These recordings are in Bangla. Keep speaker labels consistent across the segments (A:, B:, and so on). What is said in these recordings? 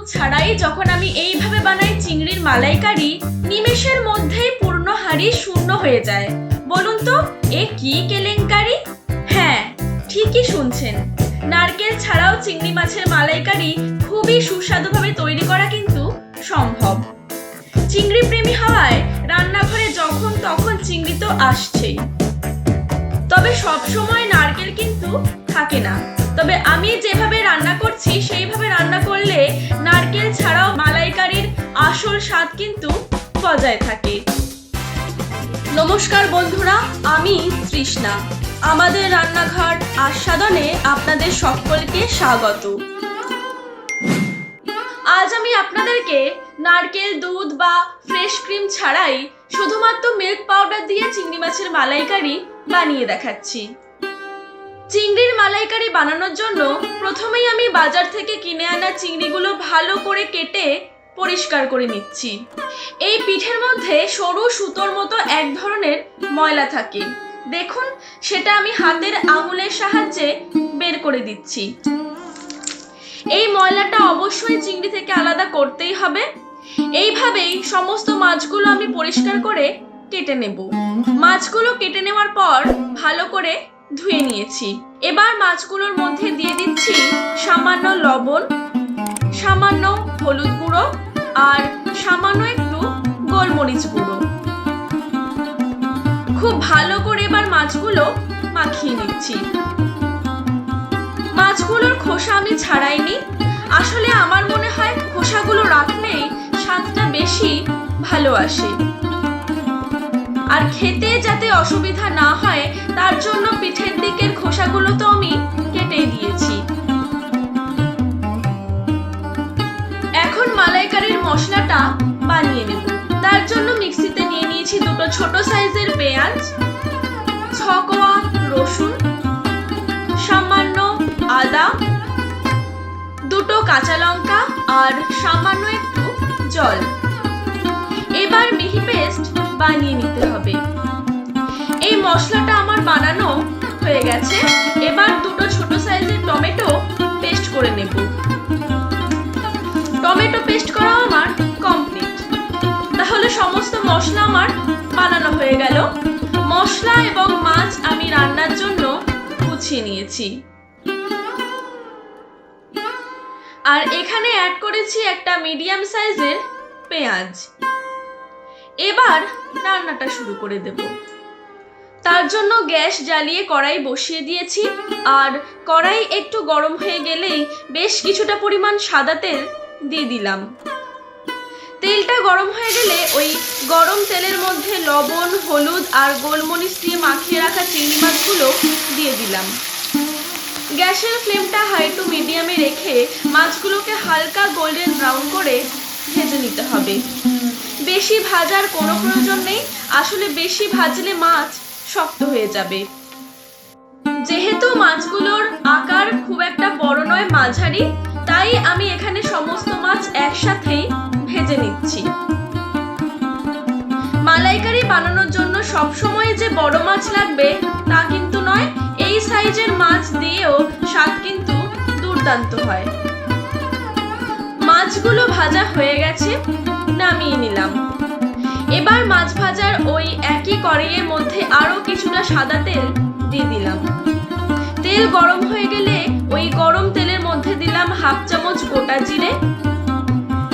A: দুধ ছাড়াই যখন আমি এইভাবে বানাই চিংড়ির মালাইকারি, নিমেষের মধ্যেই পূর্ণ হাঁড়ি শূন্য হয়ে যায়। বলুন তো এ কি কেলেঙ্কারি? হ্যাঁ, ঠিকই শুনছেন, নারকেল ছাড়াও চিংড়ি মাছের মালাইকারি খুবই সুস্বাদুভাবে তৈরি করা কিন্তু সম্ভব। চিংড়ি প্রেমী হওয়ায় রান্নাঘরে যখন তখন চিংড়ি তো আসছেই, তবে সব সময় নারকেল কিন্তু থাকে না। তবে আমি যেভাবে রান্না করছি সেইভাবে রান্না করলে নারকেল ছাড়াও মালাইকারির আসল স্বাদ কিন্তু বজায় থাকে। নমস্কার বন্ধুরা, আমি তৃষ্ণা। আমাদের রান্নাঘর আস্বাদনে আপনাদের সকলকে স্বাগত। আজ আমি আপনাদেরকে নারকেল দুধ বা ফ্রেশ ক্রিম ছাড়াই শুধুমাত্র মিল্ক পাউডার দিয়ে চিংড়ি মাছের মালাইকারি বানিয়ে দেখাচ্ছি। চিংড়ির মালাইকারি বানানোর জন্য প্রথমেই আমি বাজার থেকে কিনে আনা চিংড়িগুলো ভালো করে কেটে পরিষ্কার করে নিচ্ছি। এই পিঠের মধ্যে সরু সুতোর মতো এক ধরনের ময়লা থাকে, দেখুন সেটা আমি হাতের আঙুলের সাহায্যে বের করে দিচ্ছি। এই ময়লাটা অবশ্যই চিংড়ি থেকে আলাদা করতেই হবে। এইভাবেই সমস্ত মাছগুলো আমি পরিষ্কার করে কেটে নেব। মাছগুলো কেটে নেওয়ার পর ভালো করে ধুয়ে নিয়েছি। এবার মাছগুলোর মধ্যে দিয়ে দিচ্ছি সামান্য লবণ, সামান্য হলুদ গুঁড়ো আর সামান্য একটু গোলমরিচ গুঁড়ো। খুব ভালো করে এবার মাছগুলো মাখিয়ে নিচ্ছি। মাছগুলোর খোসা আমি ছাড়াইনি, আসলে আমার মনে হয় খোসাগুলো রাখলেই স্বাদটা বেশি ভালো আসে। আর খেতে যাতে অসুবিধা না হয় তার জন্য পিঠের দিকের খোসাগুলো তো আমি কেটেই দিয়েছি। এখন মালাইকারির মশলাটা বানিয়ে নেব। তার জন্য মিক্সিতে নিয়ে নিয়েছি দুটো ছোট সাইজের পেঁয়াজ, 6 কোয়া রসুন, সামান্য আদা, দুটো কাঁচা লঙ্কা আর সামান্য একটু জল। এবার মিহি পেস্ট বানিয়ে নিতে হবে। এই মশলাটা আমার বানানো হয়ে গেছে। এবার দুটো ছোট সাইজের টমেটো পেস্ট করে নেব। টমেটো পেস্ট করা আমার কমপ্লিট। তাহলে সমস্ত মশলা আমার বানানো হয়ে গেল। মশলা এবং মাছ আমি রান্নার জন্য গুছিয়ে নিয়েছি। আর এখানে অ্যাড করেছি একটা মিডিয়াম সাইজের পেঁয়াজ। এবার রান্নাটা শুরু করে দেব। তার জন্য গ্যাস জ্বালিয়ে কড়াই বসিয়ে দিয়েছি। আর কড়াই একটু গরম হয়ে গেলেই বেশ কিছুটা পরিমাণ সাদা তেল দিয়ে দিলাম। তেলটা গরম হয়ে গেলে ওই গরম তেলের মধ্যে লবণ, হলুদ আর গোলমরিচ দিয়ে মাখিয়ে রাখা চিংড়ি মাছগুলো দিয়ে দিলাম। গ্যাসের ফ্লেমটা হাই টু মিডিয়ামে রেখে মাছগুলোকে হালকা গোল্ডেন ব্রাউন করে ভেজে নিতে হবে। বেশি ভাজার কোনো প্রয়োজন নেই, আসলে বেশি ভাজলে মাছ শক্ত হয়ে যাবে। যেহেতু মাছগুলোর আকার খুব একটা বড় নয়, মাঝারি, তাই আমি এখানে সমস্ত মাছ একসাথেই ভেজে নিচ্ছি। মালাইকারি বানানোর জন্য সবসময় যে বড় মাছ লাগবে তা কিন্তু নয়, এই সাইজের মাছ দিয়েও স্বাদ কিন্তু দুর্দান্ত হয়। মাছগুলো ভাজা হয়ে গেছে, নামিয়ে নিলাম। এবার মাছ ভাজার ওই একই কড়াইয়ের মধ্যে আরো কিছুটা সাদা তেল দিয়ে দিলাম। তেল গরম হয়ে গেলে ওই গরম তেলের মধ্যে দিলাম হাফ চামচ গোটা জিরে,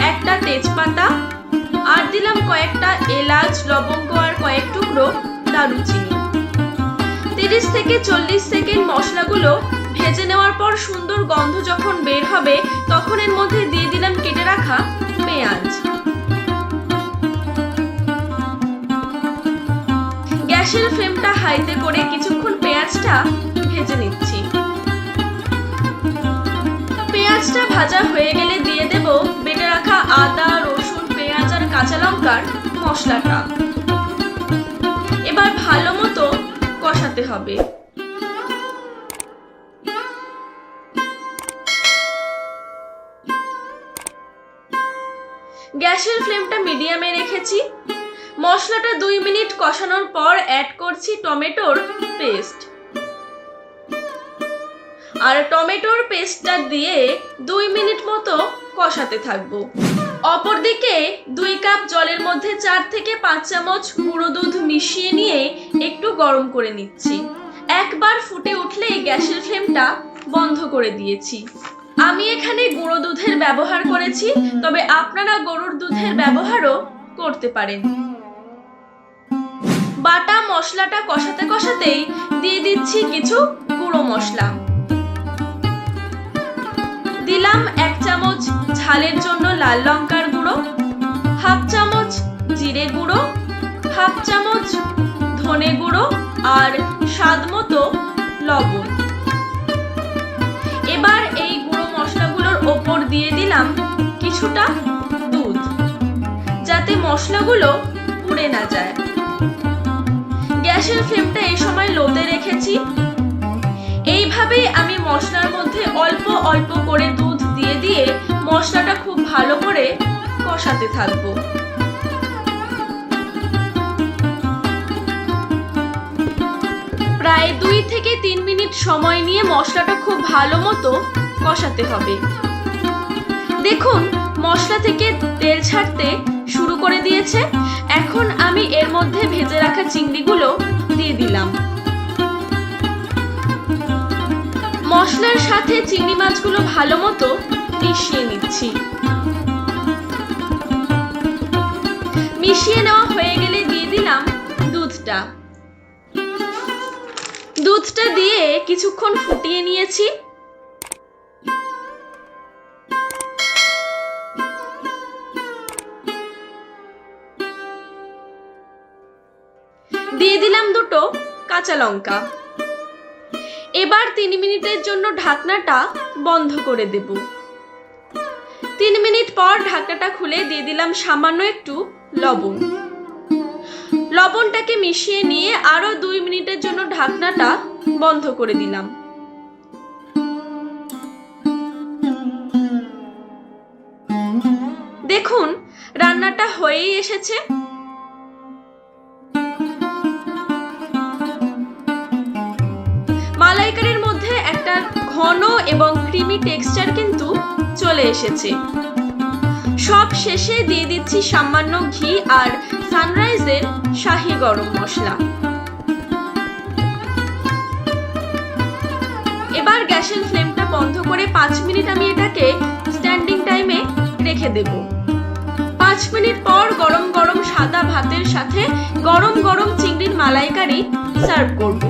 A: একটা তেজপাতা আর দিলাম কয়েকটা এলাচ, লবঙ্গ আর কয়েক টুকরো দারুচিনি। 30 থেকে 40 সেকেন্ড মশলাগুলো ভেজে নেওয়ার পর সুন্দর গন্ধ যখন বের হবে তখন এর মধ্যে দিয়ে দিলাম কেটে রাখা পেঁয়াজ। গ্যাসের ফ্লেমটা হাইতে করে কিছুক্ষণ পেঁয়াজটা ভেজে নিচ্ছি। পেঁয়াজটা ভাজা হয়ে গেলে দিয়ে দেব বেটে রাখা আদা, রসুন, পেঁয়াজ আর কাঁচা লঙ্কার মশলাটা। এবার ভালো মতো কষাতে হবে। গ্যাসের ফ্লেমটা মিডিয়ামে রেখেছি। মশলাটা 2 মিনিট কষানোর পর অ্যাড করছি টমেটোর পেস্ট। আর টমেটোর পেস্টটা দিয়ে 2 মিনিট মতো কষাতে থাকবো। অপরদিকে 2 কাপ জলের মধ্যে 4 থেকে 5 চামচ গুঁড়ো দুধ মিশিয়ে নিয়ে একটু গরম করে নিচ্ছি। একবার ফুটে উঠলেই গ্যাসের ফ্লেমটা বন্ধ করে দিয়েছি। আমি এখানে গুঁড়ো দুধের ব্যবহার করেছি, তবে আপনারা গরুর দুধের ব্যবহারও করতে পারেন। বাটা মশলাটা কষাতে কষাতেই দিয়ে দিচ্ছি কিছু গুঁড়ো মশলা। দিলাম 1 চামচ ঝালের জন্য লাল লঙ্কার গুঁড়ো, 1/2 চামচ জিরে গুঁড়ো, 1/2 চামচ ধনে গুঁড়ো আর স্বাদ মতো লবণ। এবার এই গুঁড়ো মশলাগুলোর ওপর দিয়ে দিলাম কিছুটা দুধ, যাতে মশলাগুলো পুড়ে না যায়। গ্যাসের ফ্লেমটা এই সময় লোতে রেখেছি। এইভাবেই আমি মশলার মধ্যে অল্প অল্প করে দুধ দিয়ে দিয়ে মশলাটা খুব ভালো করে কষাতে থাকবো। প্রায় 2 থেকে 3 মিনিট সময় নিয়ে মশলাটা খুব ভালো মতো কষাতে হবে। দেখুন মশলা থেকে তেল ছাড়তে শুরু করে দিয়েছে। এখন আমি এর মধ্যে ভেজে রাখা চিংড়িগুলো দিয়ে দিলাম। মশলার সাথে চিংড়ি মাছগুলো ভালো মতো মিশিয়ে নিচ্ছি। মিশিয়ে নেওয়া হয়ে গেলে দিয়ে দিলাম দুধটা। দুধটা দিয়ে কিছুক্ষণ ফুটিয়ে নিয়েছি। দিয়ে দিলাম 2 কাঁচা লঙ্কা। এবার 3 মিনিটের জন্য ঢাকনাটা বন্ধ করে দেব। 3 মিনিট পর ঢাকনাটা খুলে দিয়ে দিলাম সামান্য একটু লবণ। লবণটাকে মিশিয়ে নিয়ে আরো 2 মিনিটের জন্য ঢাকনাটা বন্ধ করে দিলাম। দেখুন রান্নাটা হয়েই এসেছে। মালাইকারির মধ্যে একটা ঘন এবং ক্রিমি টেক্সচার কিন্তু চলে এসেছে। সব শেষে দিয়ে দিচ্ছি সামান্য ঘি আর সানরাইজের শাহি গরম মশলা। এবার গ্যাসের ফ্লেমটা বন্ধ করে 5 মিনিট আমি এটাকে স্ট্যান্ডিং টাইমে রেখে দেব। 5 মিনিট পর গরম গরম সাদা ভাতের সাথে গরম গরম চিংড়ির মালাইকারি সার্ভ করব।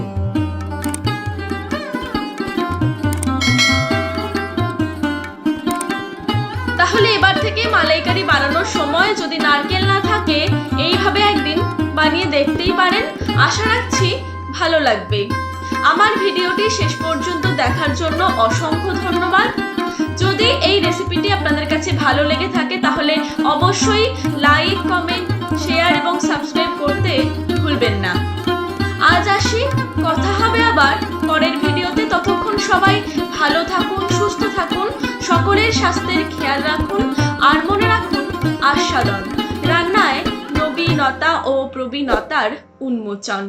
A: তাহলে এবার থেকে মালাইকারি বানানোর সময় যদি নারকেল না থাকে এইভাবে একদিন বানিয়ে দেখতেই পারেন। আশা রাখছি ভালো লাগবে। আমার ভিডিওটি শেষ পর্যন্ত দেখার জন্য অসংখ্য ধন্যবাদ। যদি এই রেসিপিটি আপনাদের কাছে ভালো লেগে থাকে তাহলে অবশ্যই লাইক, কমেন্ট, শেয়ার এবং সাবস্ক্রাইব করতে ভুলবেন না। আজ আসি, কথা হবে আবার পরের ভিডিওতে। ততক্ষণ সবাই ভালো থাকুন, সুস্থ থাকুন, সকলের স্বাস্থ্যের খেয়াল রাখুন আর মনে রাখুন আস্বাদন রান্নায় নবীনতা ও প্রবীণতার উন্মোচন।